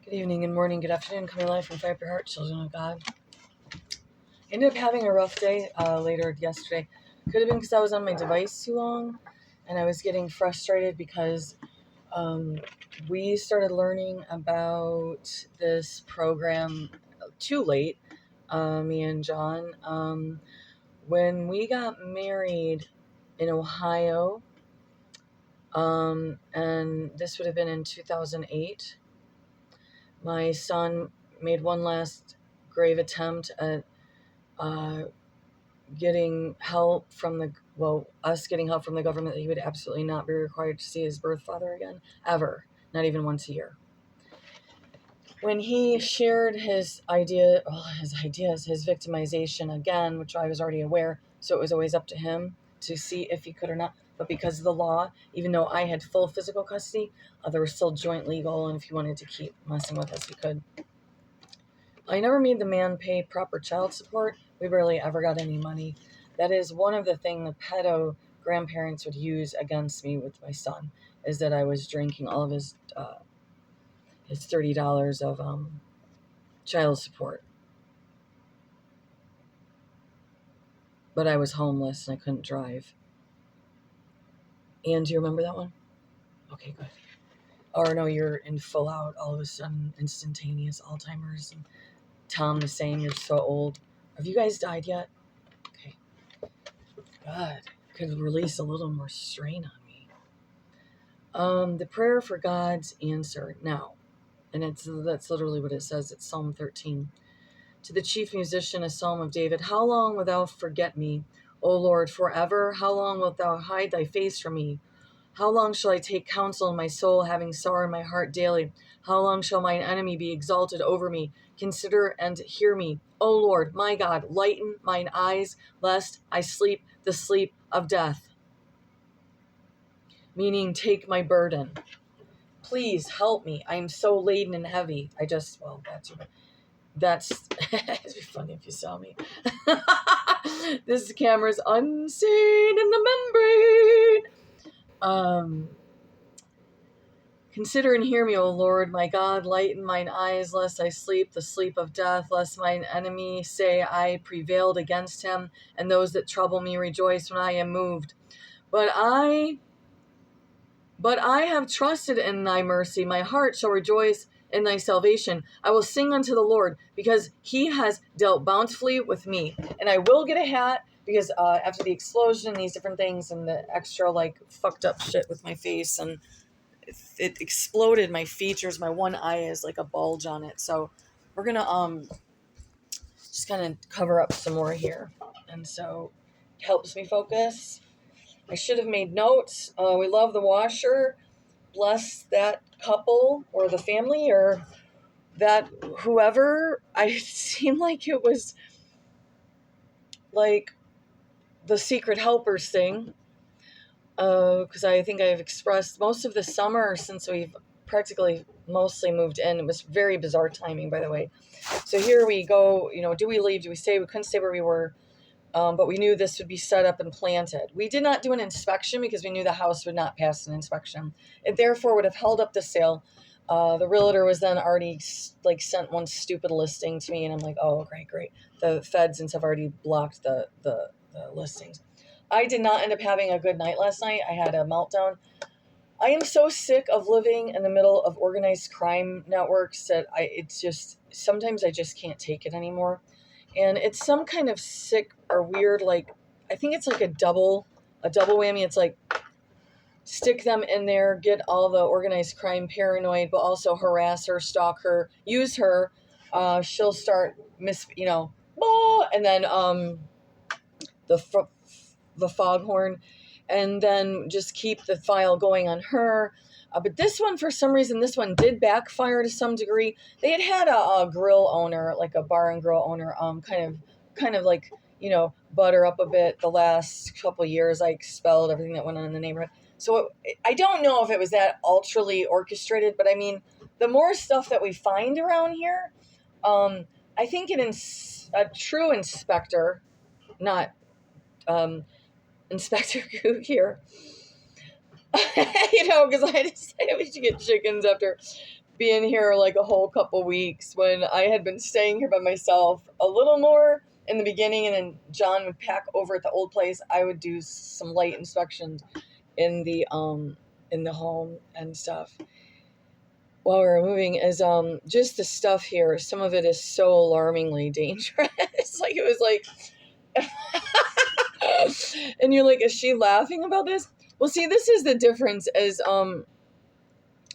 Good evening, good morning, good afternoon. Coming live from Fire Up Your Heart, children of God. Ended up having a rough day later yesterday. Could have been because I was on my device too long, and I was getting frustrated because we started learning about this program too late, me and John. When we got married in Ohio, and this would have been in 2008, my son made one last grave attempt at getting help from us getting help from the government that he would absolutely not be required to see his birth father again, ever, not even once a year. When he shared his ideas, his victimization again, which I was already aware, so it was always up to him to see if he could or not. But because of the law, even though I had full physical custody, there was still joint legal, and if he wanted to keep messing with us, he could. I never made the man pay proper child support. We barely ever got any money. That is one of the things the pedo grandparents would use against me with my son, is that I was drinking all of his $30 of child support. But I was homeless and I couldn't drive. And do you remember that one? Okay, good. Or no, you're in full out, all of a sudden, instantaneous Alzheimer's. And Tom the same, you're so old. Have you guys died yet? Okay. God, could release a little more strain on me. The prayer for God's answer now. And that's literally what it says. It's Psalm 13. To the chief musician, a psalm of David. How long wilt thou forget me, O Lord, forever? How long wilt thou hide thy face from me? How long shall I take counsel in my soul, having sorrow in my heart daily? How long shall mine enemy be exalted over me? Consider and hear me. O Lord, my God, lighten mine eyes, lest I sleep the sleep of death. Meaning, take my burden. Please help me. I am so laden and heavy. It'd be funny if you saw me. This camera's unseen in the membrane. Consider and hear me, O Lord, my God, lighten mine eyes, lest I sleep the sleep of death, lest mine enemy say I prevailed against him, and those that trouble me rejoice when I am moved. But I have trusted in thy mercy. My heart shall rejoice in thy salvation. I will sing unto the Lord, because he has dealt bountifully with me. And I will get a hat, because after the explosion, these different things, and the extra fucked up shit with my face, and it exploded my features. My one eye is like a bulge on it. So we're gonna just kind of cover up some more here, and so it helps me focus. I should have made notes. We love the washer. Bless that couple or the family or that whoever. I seemed like it was like the Secret Helpers thing. Because I think I've expressed most of the summer since we've practically mostly moved in. It was very bizarre timing, by the way. So here we go. Do we leave? Do we stay? We couldn't stay where we were. But we knew this would be set up and planted. We did not do an inspection because we knew the house would not pass an inspection. It therefore would have held up the sale. The realtor was then already sent one stupid listing to me, and I'm like, oh, great. The feds and stuff already blocked the listings. I did not end up having a good night last night. I had a meltdown. I am so sick of living in the middle of organized crime networks that sometimes I just can't take it anymore. And it's some kind of sick or weird, I think it's like a double whammy. It's like stick them in there, get all the organized crime paranoid, but also harass her, stalk her, use her. She'll start and then the foghorn, and then just keep the file going on her. But this one, for some reason, did backfire to some degree. They had a grill owner, like a bar and grill owner, kind of butter up a bit the last couple of years. I expelled everything that went on in the neighborhood. So I don't know if it was that ultrally orchestrated, but I mean, the more stuff that we find around here, I think a true inspector, not Inspector Goo here, because I decided we should get chickens after being here like a whole couple weeks when I had been staying here by myself a little more in the beginning, and then John would pack over at the old place. I would do some light inspections in the home and stuff while we were moving. Is just the stuff here, some of it is so alarmingly dangerous. Like, it was like and you're like, is she laughing about this? Well, see, this is the difference, is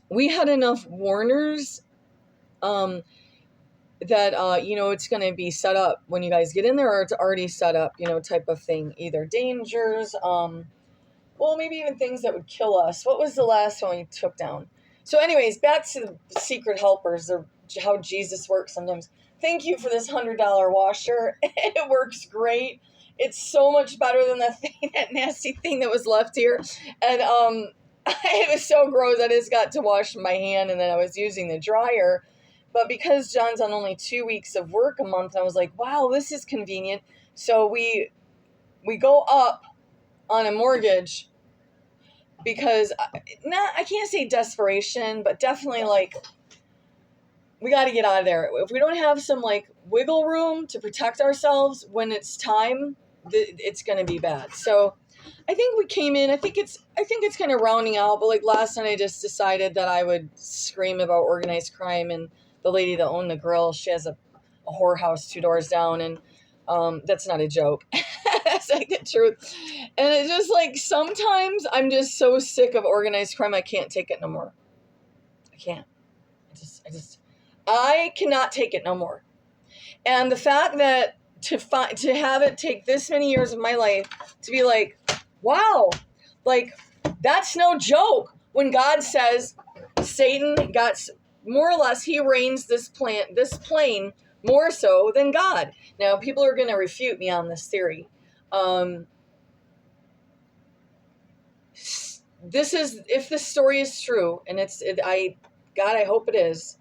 we had enough warners that it's going to be set up when you guys get in there, or it's already set up, type of thing, either dangers, well, maybe even things that would kill us. What was the last one we took down? So anyways, back to the secret helpers, or how Jesus works sometimes. Thank you for this $100 washer. It works great. It's so much better than that nasty thing that was left here. And it was so gross. I just got to wash my hand, and then I was using the dryer. But because John's on only 2 weeks of work a month, I was like, wow, this is convenient. So we go up on a mortgage because, I can't say desperation, but definitely like, we got to get out of there. If we don't have some like wiggle room to protect ourselves when it's time, it's going to be bad. So I think we came in, I think it's kind of rounding out, but like last night I just decided that I would scream about organized crime, and the lady that owned the grill, she has a whorehouse 2 doors down, and that's not a joke. That's like the truth. And it's just like, sometimes I'm just so sick of organized crime, I can't take it no more. I can't. I cannot take it no more. And the fact that to have it take this many years of my life to be like, wow, like, that's no joke. When God says Satan got, more or less, he reigns this plane more so than God. Now, people are going to refute me on this theory. This is, if this story is true, and I hope it is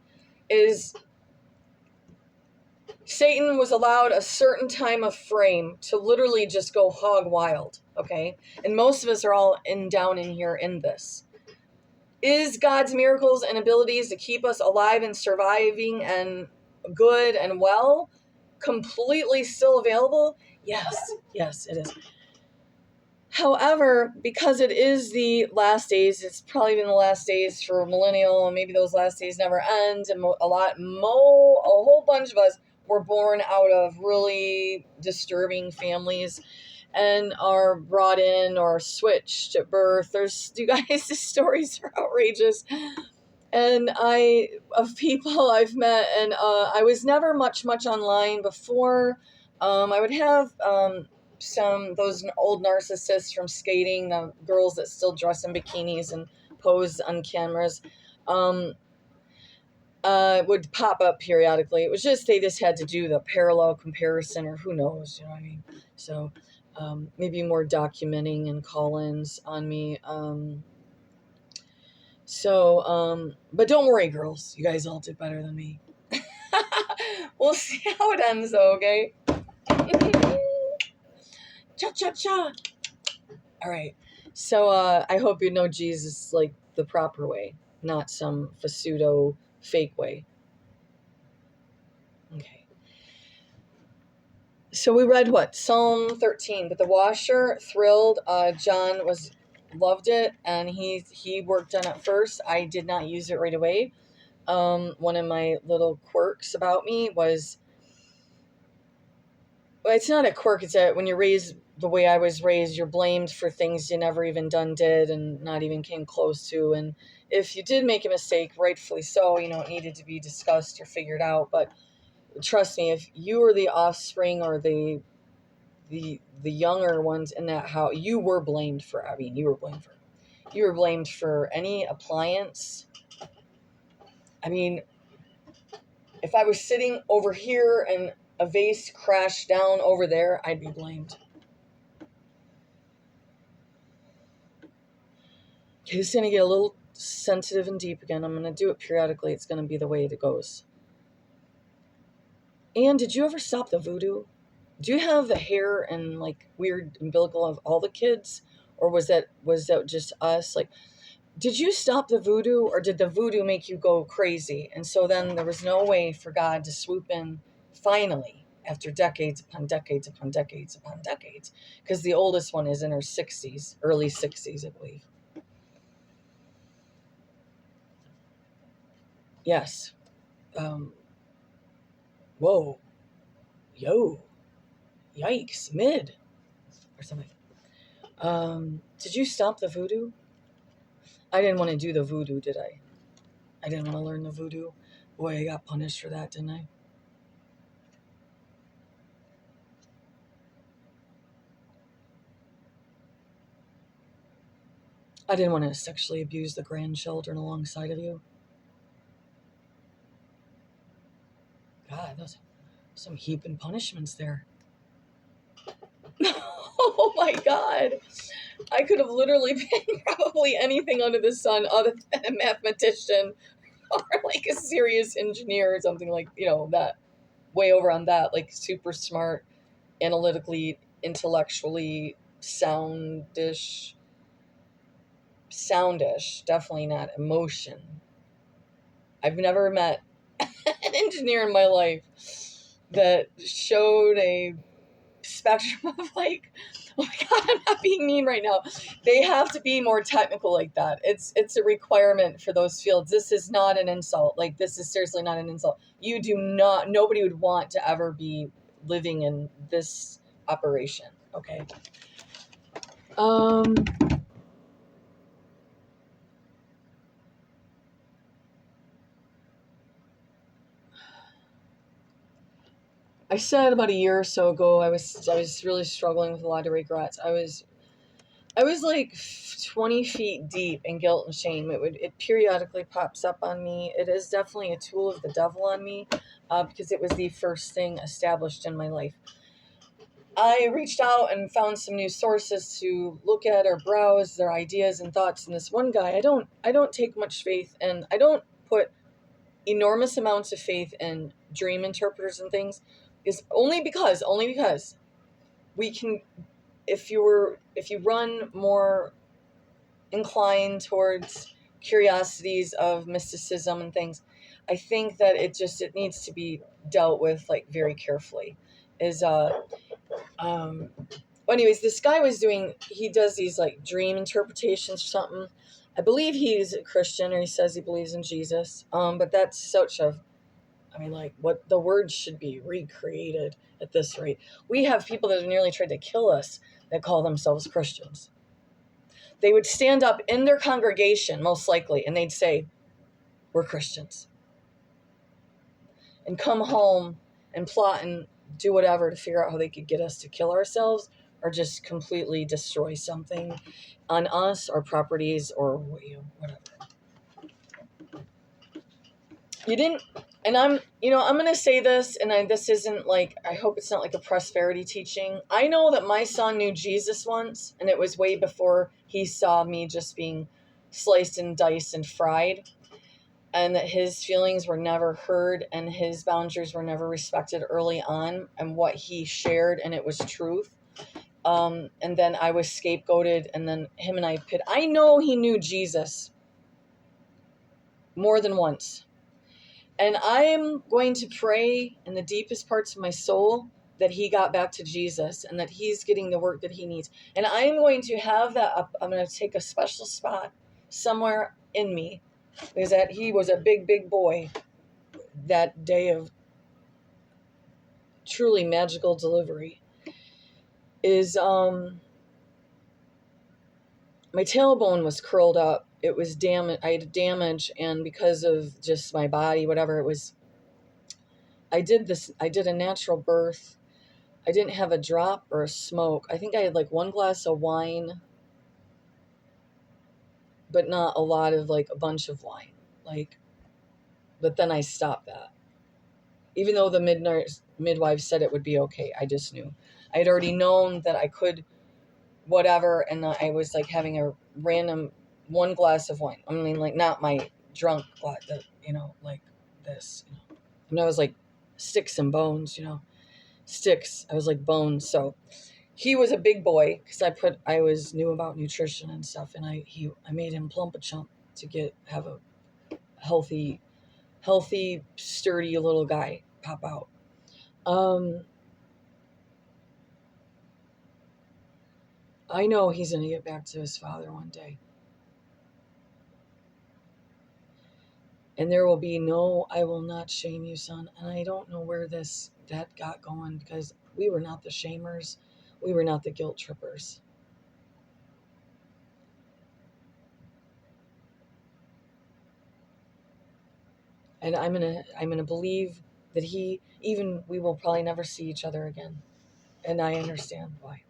Satan was allowed a certain time of frame to literally just go hog wild, okay? And most of us are all down in here in this. Is God's miracles and abilities to keep us alive and surviving and good and well completely still available? Yes, it is. However, because it is the last days, it's probably been the last days for millennial, and maybe those last days never end, and a whole bunch of us were born out of really disturbing families and are brought in or switched at birth. You guys, the stories are outrageous. And of people I've met, and I was never much online before. I would have those old narcissists from skating, the girls that still dress in bikinis and pose on cameras, would pop up periodically. It was just, they just had to do the parallel comparison, or who knows, you know what I mean? So maybe more documenting and call-ins on me. But don't worry, girls. You guys all did better than me. We'll see how it ends, though, okay? Cha-cha-cha. All right. So I hope you know Jesus like the proper way, not some pseudo fake way. Okay. So we read what? Psalm 13. But the washer, thrilled. John loved it, and he worked on it first. I did not use it right away. One of my little quirks about me was, well, it's not a quirk, it's when you're raised the way I was raised, you're blamed for things you never even did and not even came close to. And if you did make a mistake, rightfully so, it needed to be discussed or figured out. But trust me, if you were the offspring or the younger ones in that house, you were blamed for any appliance. I mean, if I was sitting over here and a vase crashed down over there, I'd be blamed. Okay, this is going to get a little sensitive and deep again. I'm going to do it periodically. It's going to be the way it goes. And did you ever stop the voodoo? Do you have the hair and like weird umbilical of all the kids? Or was that just us? Like, Did you stop the voodoo, or did the voodoo make you go crazy? And so then there was no way for God to swoop in finally after decades upon decades upon decades upon decades, because the oldest one is in her 60s, early 60s, I believe. Yes. Whoa. Yo. Yikes. Mid. Or something. Did you stop the voodoo? I didn't want to do the voodoo, did I? I didn't want to learn the voodoo. Boy, I got punished for that, didn't I? I didn't want to sexually abuse the grandchildren alongside of you. God, those some heaping punishments there. Oh my God. I could have literally been probably anything under the sun other than a mathematician or like a serious engineer or something, like, that way over on that, like super smart, analytically, intellectually soundish, definitely not emotion. I've never met an engineer in my life that showed a spectrum of like, oh my God, I'm not being mean right now. They have to be more technical like that. It's a requirement for those fields. This is not an insult. Like, this is seriously not an insult. Nobody would want to ever be living in this operation. Okay. I said about a year or so ago, I was really struggling with a lot of regrets. I was like 20 feet deep in guilt and shame. It periodically pops up on me. It is definitely a tool of the devil on me, because it was the first thing established in my life. I reached out and found some new sources to look at or browse their ideas and thoughts. And this one guy, I don't take much faith, and I don't put enormous amounts of faith in dream interpreters and things, is only because we can, if you run more inclined towards curiosities of mysticism and things, I think that it needs to be dealt with like very carefully. Anyways, this guy he does these like dream interpretations or something. I believe he's a Christian, or he says he believes in Jesus. But that's like, what the word should be recreated at this rate. We have people that have nearly tried to kill us that call themselves Christians. They would stand up in their congregation, most likely, and they'd say, "We're Christians," and come home and plot and do whatever to figure out how they could get us to kill ourselves or just completely destroy something on us, our properties, or whatever. You didn't, and I'm going to say this, and this isn't like, I hope it's not like a prosperity teaching. I know that my son knew Jesus once, and it was way before he saw me just being sliced and diced and fried, and that his feelings were never heard and his boundaries were never respected early on, and what he shared, and it was truth. And then I was scapegoated, and then him and I know he knew Jesus more than once. And I'm going to pray in the deepest parts of my soul that he got back to Jesus and that he's getting the work that he needs. And I'm going to have that up. I'm going to take a special spot somewhere in me, because that he was a big, big boy that day of truly magical delivery. Is my tailbone was curled up. It was damaged. I had damage, and because of just my body, whatever it was, I did a natural birth. I didn't have a drop or a smoke. I think I had like one glass of wine, but not a lot of, like, a bunch of wine. But then I stopped that. Even though the midwife said it would be okay, I just knew. I had already known that I could whatever, and I was like having a random one glass of wine. I mean, like, not my drunk glass, like this. And I was like sticks and bones, sticks. I was like bones. So he was a big boy because I was new about nutrition and stuff, and I made him plump a chump to have a healthy, sturdy little guy pop out. I know he's gonna get back to his father one day. And there will be no, I will not shame you, son. And I don't know where that got going, because we were not the shamers. We were not the guilt trippers. And I'm gonna believe that we will probably never see each other again. And I understand why.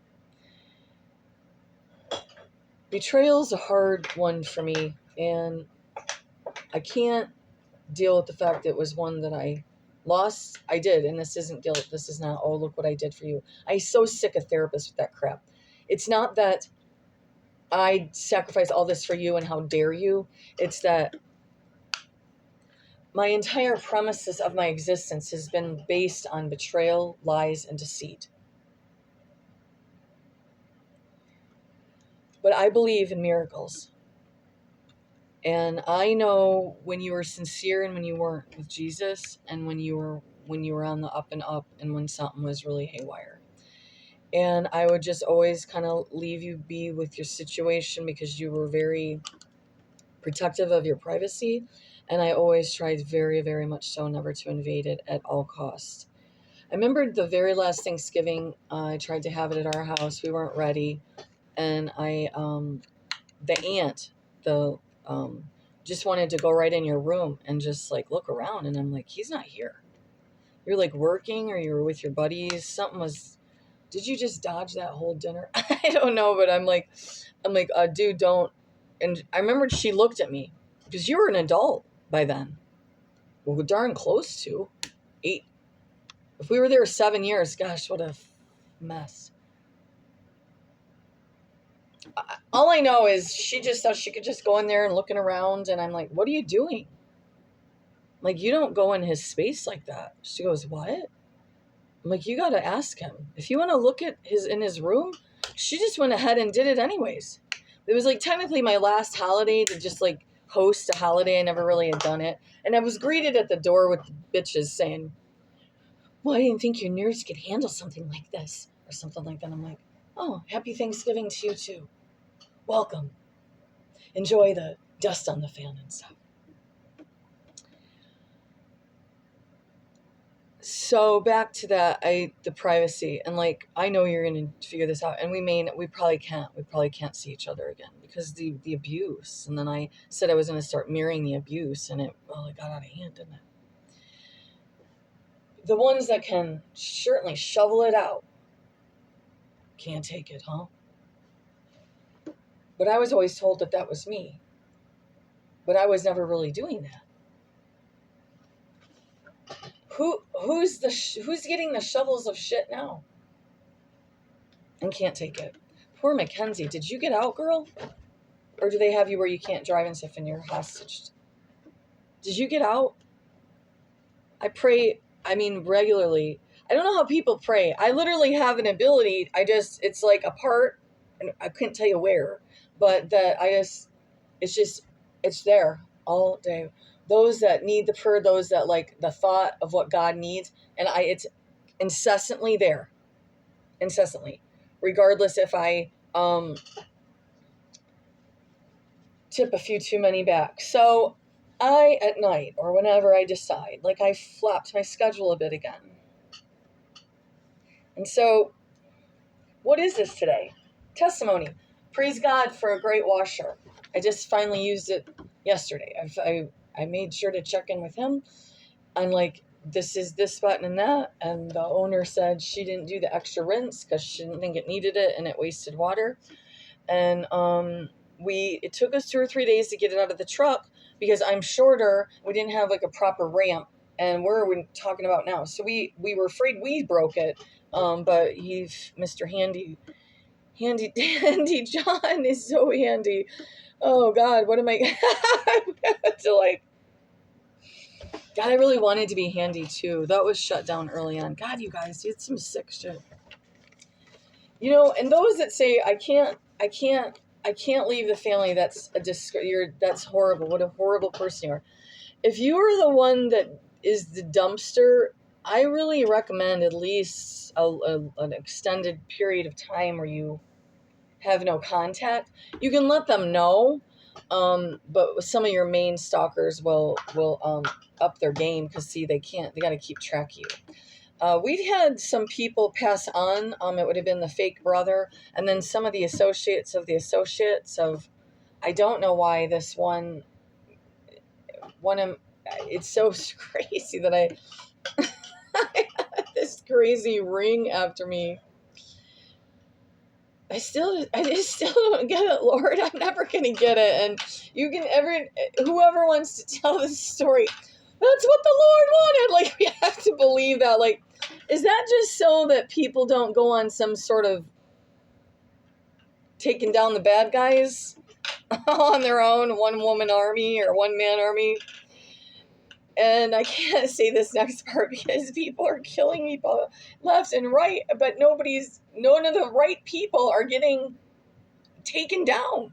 Betrayal is a hard one for me, and I can't deal with the fact that it was one that I lost. I did, and this isn't guilt. This is not, oh, look what I did for you. I'm so sick of therapists with that crap. It's not that I sacrifice all this for you and how dare you. It's that my entire premises of my existence has been based on betrayal, lies, and deceit. But I believe in miracles. And I know when you were sincere and when you weren't with Jesus, and when you were on the up and up, and when something was really haywire. And I would just always kind of leave you be with your situation, because you were very protective of your privacy. And I always tried very, very much so never to invade it at all costs. I remember the very last Thanksgiving, I tried to have it at our house. We weren't ready. And the aunt, just wanted to go right in your room and just like look around. And I'm like, he's not here. You're like working, or you were with your buddies. Did you just dodge that whole dinner? I don't know, but I'm like, dude, don't. And I remembered she looked at me, because you were an adult by then. Well, we're darn close to 8. If we were there 7 years, gosh, what a mess. All I know is she just thought she could just go in there and looking around, and I'm like, what are you doing? Like, you don't go in his space like that. She goes, what? I'm like, you got to ask him. If you want to look at in his room, she just went ahead and did it anyways. It was like technically my last holiday to just like host a holiday. I never really had done it. And I was greeted at the door with bitches saying, well, I didn't think your nerves could handle something like this, or something like that. I'm like, oh, happy Thanksgiving to you too. Welcome. Enjoy the dust on the fan and stuff. So back to that, the privacy, and like, I know you're going to figure this out, and we probably can't see each other again, because the abuse. And then I said I was going to start mirroring the abuse, and it got out of hand, didn't it? The ones that can certainly shovel it out can't take it, huh? But I was always told that was me. But I was never really doing that. Who's getting the shovels of shit now? And can't take it. Poor Mackenzie. Did you get out, girl? Or do they have you where you can't drive and stuff and you're hostage? Did you get out? I pray, regularly. I don't know how people pray. I literally have an ability. It's like a part, and I couldn't tell you where, but it's there all day. Those that need the prayer, those that like the thought of what God needs, and it's incessantly there. Incessantly. Regardless if I tip a few too many back. So at night, or whenever I decide, like, I flopped my schedule a bit again. And so, what is this today? Testimony. Praise God for a great washer. I just finally used it yesterday. I made sure to check in with him. I'm like, this is this button and that. And the owner said she didn't do the extra rinse because she didn't think it needed it and it wasted water. And it took us 2 or 3 days to get it out of the truck because I'm shorter. We didn't have like a proper ramp. And where are we talking about now? So we were afraid we broke it. But Mr. Handy John is so handy. Oh God, what am I to like? God, I really wanted to be handy too. That was shut down early on. God, you guys did some sick shit. You know, and those that say I can't leave the family. That's that's horrible. What a horrible person you are. If you are the one that is the dumpster, I really recommend at least an extended period of time where you have no contact. You can let them know, but some of your main stalkers will up their game because see they can't. They got to keep track of you. We've had some people pass on. It would have been the fake brother, and then some of the associates of the associates of. I don't know why this one of. It's so crazy that I this crazy ring after me. I just still don't get it, Lord. I'm never gonna get it. And you can whoever wants to tell this story, that's what the Lord wanted. Like we have to believe that. Like, is that just so that people don't go on some sort of taking down the bad guys on their own, one woman army or one man army? And I can't say this next part because people are killing people left and right, but none of the right people are getting taken down.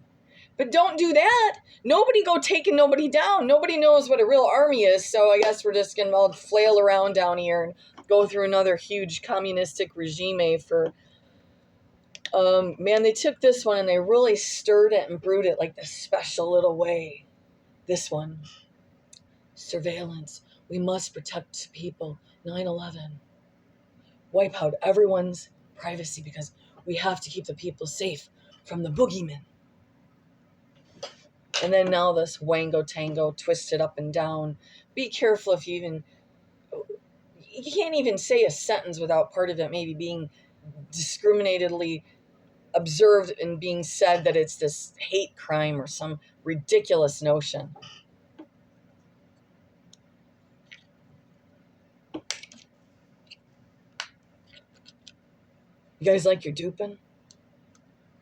But don't do that. Nobody go taking nobody down. Nobody knows what a real army is, so I guess we're just going to all flail around down here and go through another huge communistic regime for... man, they took this one and they really stirred it and brewed it like this special little way. This one. Surveillance. We must protect people. 9/11. Wipe out everyone's privacy because we have to keep the people safe from the boogeyman. And then now this wango tango twisted up and down. Be careful if you can't even say a sentence without part of it maybe being discriminatedly observed and being said that it's this hate crime or some ridiculous notion. You guys like your dupin?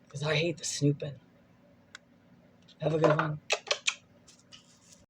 Because I hate the snoopin. Have a good one.